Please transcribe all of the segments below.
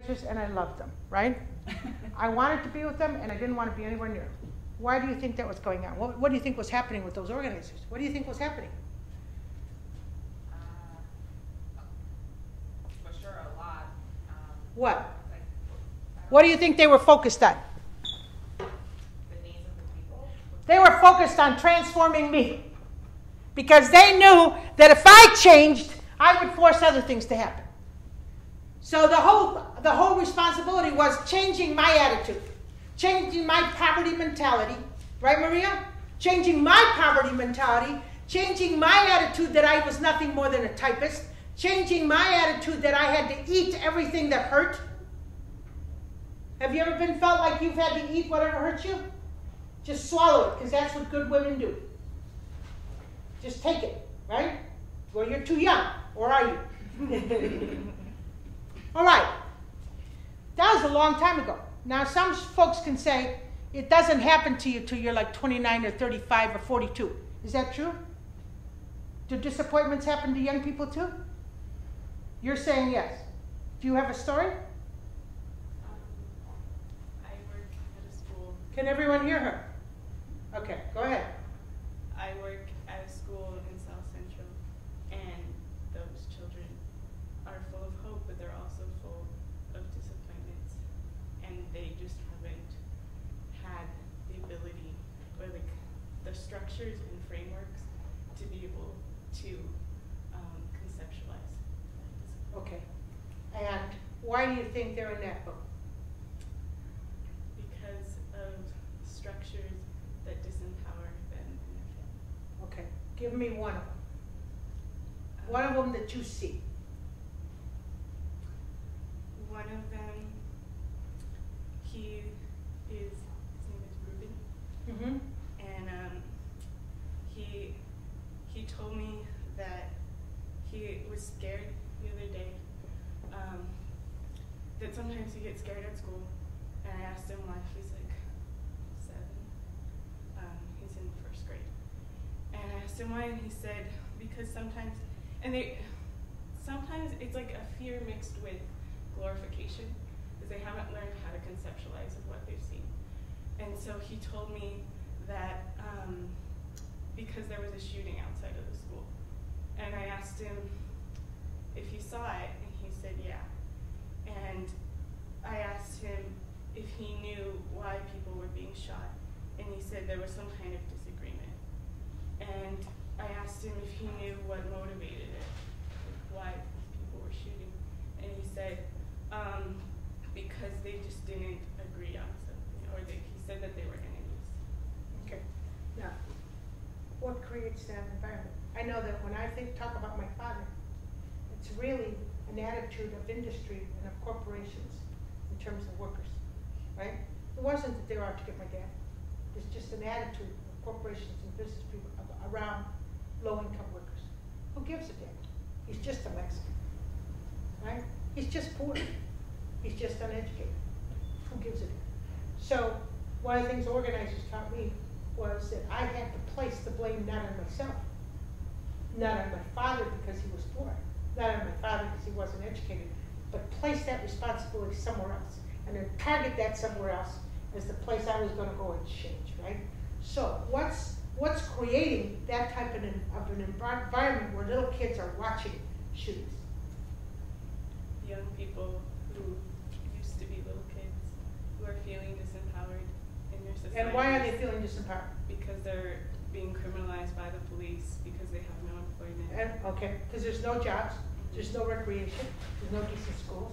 and I loved them, right? I wanted to be with them, and I didn't want to be anywhere near them. Why do you think that was going on? What do you think was happening with those organizers? What do you think was happening? For sure, a lot. What? What do you think they were focused on? The needs of the people. They were focused on transforming me. Because they knew that if I changed, I would force other things to happen. So the whole responsibility was changing my attitude, changing my poverty mentality, right, Maria? Changing my poverty mentality, changing my attitude that I was nothing more than a typist, changing my attitude that I had to eat everything that hurt. Have you ever felt like you've had to eat whatever hurts you? Just swallow it, because that's what good women do. Just take it, right? Well, you're too young, or are you? All right. That was a long time ago. Now, some folks can say it doesn't happen to you till you're like 29 or 35 or 42. Is that true? Do disappointments happen to young people too? You're saying yes. Do you have a story? I work at a school. Can everyone hear her? Okay, go ahead. I work at a school in South Central, and those children are full of hope, but they're also full of disappointments, and they just haven't had the ability or like the structures and frameworks to be able to conceptualize. Okay. And why do you think they're in that book? Because of structures that disempower them and their family. Okay. Give me one of them. One of them that you see. One of them, his name is Ruben. Mm-hmm. And he told me that he was scared the other day, that sometimes he gets scared at school. And I asked him why. He's like 7. He's in 1st grade. And I asked him why, and he said because sometimes it's like a fear mixed with glorification, because they haven't learned how to conceptualize of what they've seen. And so he told me that because there was a shooting outside of the school, and I asked him if he saw it, and he said yeah. And I asked him if he knew why people were being shot, and he said there was some kind of disagreement. And I asked him if he knew what motivated it, like why people were shooting, and he said because they just didn't agree on something, or he said that they were enemies. Okay. Now, what creates that environment? I know that when I talk about my father, it's really an attitude of industry and of corporations in terms of workers, right? It wasn't that they were out to get my dad. It's just an attitude of corporations and business people around low-income workers. Who gives a damn? He's just a Mexican, right? He's just poor. He's just uneducated. Who gives a damn? So one of the things organizers taught me was that I had to place the blame not on myself, not on my father because he was poor, not on my father because he wasn't educated, but place that responsibility somewhere else, and then target that somewhere else as the place I was going to go and change, right? So what's creating that type of an environment where little kids are watching shootings? Young people who used to be little kids who are feeling disempowered in their society. And why are they feeling disempowered? Because they're being criminalized by the police because they have no employment. And, okay, because there's no jobs, there's no recreation, there's no decent schools,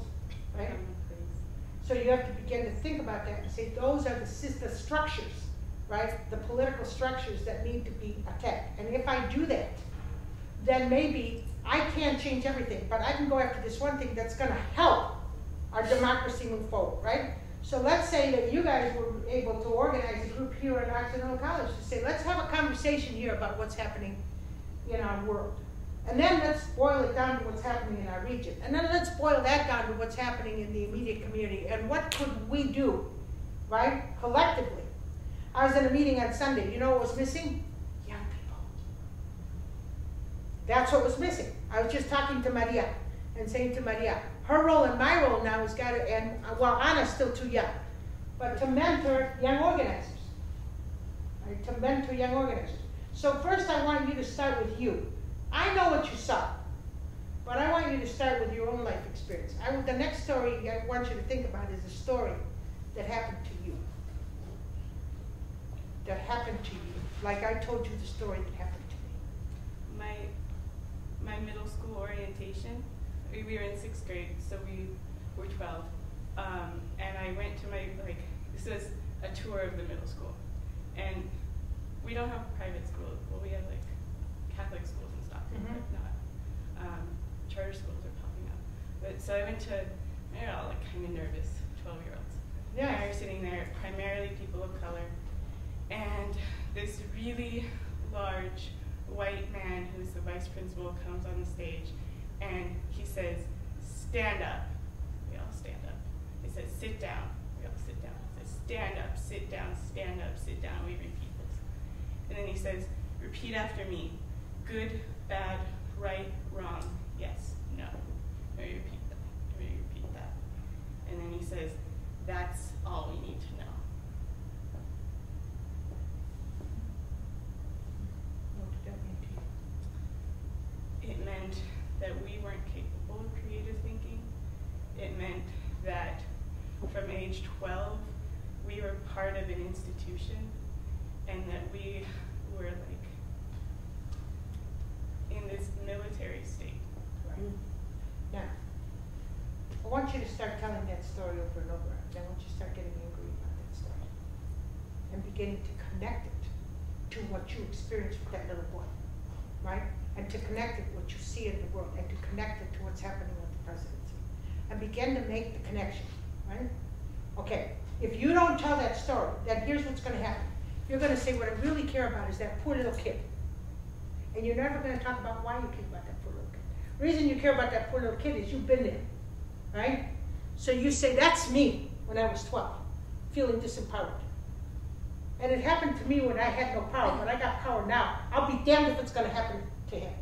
right? So you have to begin to think about that and say those are the structures, right? The political structures that need to be attacked. And if I do that, then maybe I can't change everything, but I can go after this one thing that's going to help our democracy move forward, right? So let's say that you guys were able to organize a group here at Occidental College to say, let's have a conversation here about what's happening in our world. And then let's boil it down to what's happening in our region. And then let's boil that down to what's happening in the immediate community. And what could we do, right, collectively? I was in a meeting on Sunday. You know what was missing? Young people. That's what was missing. I was just talking to Maria. and saying to Maria, her role and my role now is got to, and well, Anna's still too young, but to mentor young organizers. Right? To mentor young organizers. So first I want you to start with you. I know what you saw, but I want you to start with your own life experience. The next story I want you to think about is a story that happened to you. That happened to you. Like I told you the story that happened to me. My middle school orientation, we were in 6th grade, so we were 12. And I went to this was a tour of the middle school. And we don't have private schools. Well, we have Catholic schools and stuff, but not. Charter schools are popping up. But so I went to, they're all kind of nervous 12-year-olds. Yeah. And we were sitting there, primarily people of color. And this really large white man who's the vice principal comes on the stage and he says, stand up. We all stand up. He says, sit down. We all sit down. He says, stand up, sit down, stand up, sit down. We repeat this. And then he says, repeat after me. Good, bad, right, wrong, yes, no. We repeat that. We repeat that. And then he says, that's all we need to know. What did that mean to you? It meant that we weren't capable of creative thinking. It meant that from age 12, we were part of an institution and that we were in this military state. Right. Now, I want you to start telling that story over and over. I want you to start getting angry about that story and beginning to connect it to what you experienced with that little boy, right? And to connect it to what you see in the world and to connect it to what's happening with the presidency. And begin to make the connection, right? Okay, if you don't tell that story, then here's what's going to happen. You're going to say, what I really care about is that poor little kid. And you're never going to talk about why you care about that poor little kid. The reason you care about that poor little kid is you've been there, right? So you say, that's me when I was 12, feeling disempowered. And it happened to me when I had no power, but I got power now. I'll be damned if it's going to happen to him,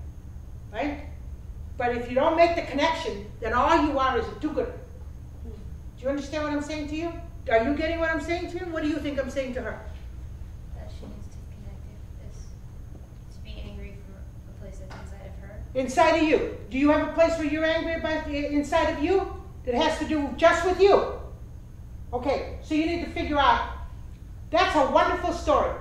right? But if you don't make the connection, then all you are is a do-gooder. Do you understand what I'm saying to you? Are you getting what I'm saying to you? What do you think I'm saying to her? That she needs to connect it. Is being angry from a place that's inside of her. Inside of you. Do you have a place where you're angry about inside of you that has to do just with you? Okay, so you need to figure out, that's a wonderful story.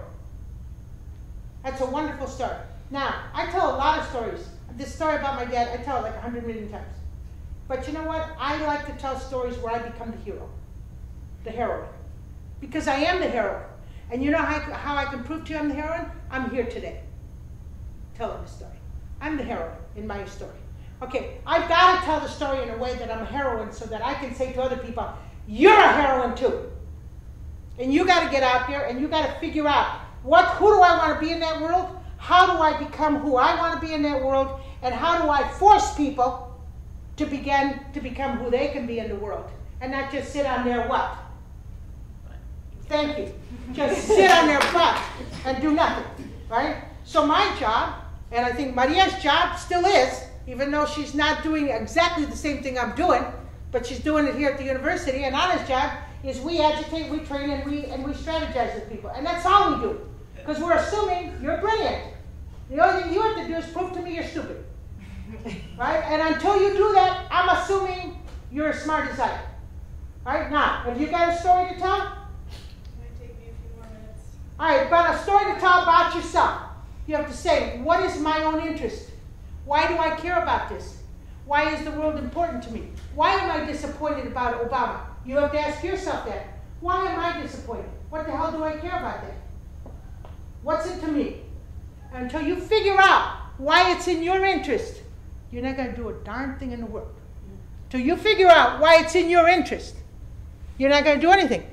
That's a wonderful story. Now, I tell a lot of stories. This story about my dad, I tell it like 100 million times. But you know what? I like to tell stories where I become the hero, the heroine. Because I am the heroine. And you know how I can prove to you I'm the heroine? I'm here today telling the story. I'm the heroine in my story. Okay, I've got to tell the story in a way that I'm a heroine so that I can say to other people, you're a heroine too. And you got to get out there and you got to figure out, who do I want to be in that world? How do I become who I want to be in that world? And how do I force people to begin to become who they can be in the world? And not just sit on their what? Thank you. Just sit on their butt and do nothing, right? So my job, and I think Maria's job still is, even though she's not doing exactly the same thing I'm doing, but she's doing it here at the university, and Anna's job is we agitate, we train, and we strategize with people. And that's all we do. Because we're assuming you're brilliant. The only thing you have to do is prove to me you're stupid. Right? And until you do that, I'm assuming you're as smart as I am. Right? Now, have you got a story to tell? Might take me a few more minutes. All right, but a story to tell about yourself. You have to say, what is my own interest? Why do I care about this? Why is the world important to me? Why am I disappointed about Obama? You have to ask yourself that. Why am I disappointed? What the hell do I care about that? What's it to me? Until you figure out why it's in your interest, you're not going to do a darn thing in the world. Till you figure out why it's in your interest, you're not going to do anything.